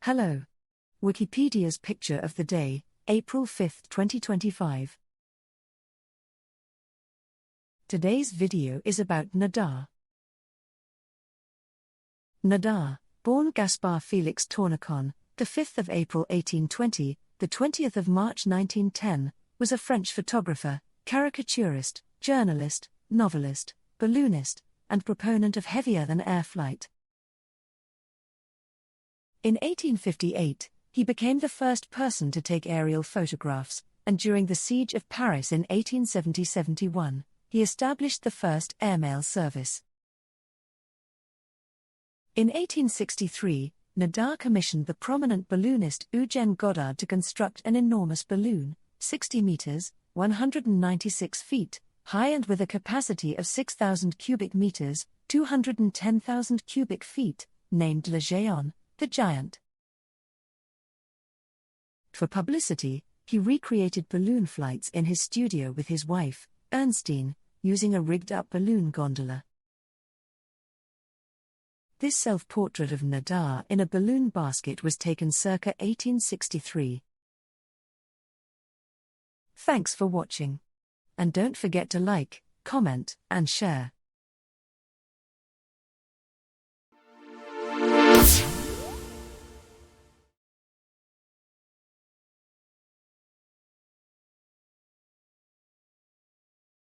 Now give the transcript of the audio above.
Hello. Wikipedia's picture of the day, April 5, 2025. Today's video is about Nadar. Nadar, born Gaspard-Félix Tournachon, the 5th of April 1820, the 20th of March 1910, was a French photographer, caricaturist, journalist, novelist, balloonist, and proponent of heavier-than-air flight. In 1858, he became the first person to take aerial photographs, and during the Siege of Paris in 1870-71, he established the first airmail service. In 1863, Nadar commissioned the prominent balloonist Eugène Godard to construct an enormous balloon, 60 meters, 196 feet, high and with a capacity of 6,000 cubic meters, 210,000 cubic feet, named Le Géant, the Giant. For publicity, he recreated balloon flights in his studio with his wife, Ernestine, using a rigged-up balloon gondola. This self-portrait of Nadar in a balloon basket was taken circa 1863. Thanks for watching. And don't forget to like, comment, and share.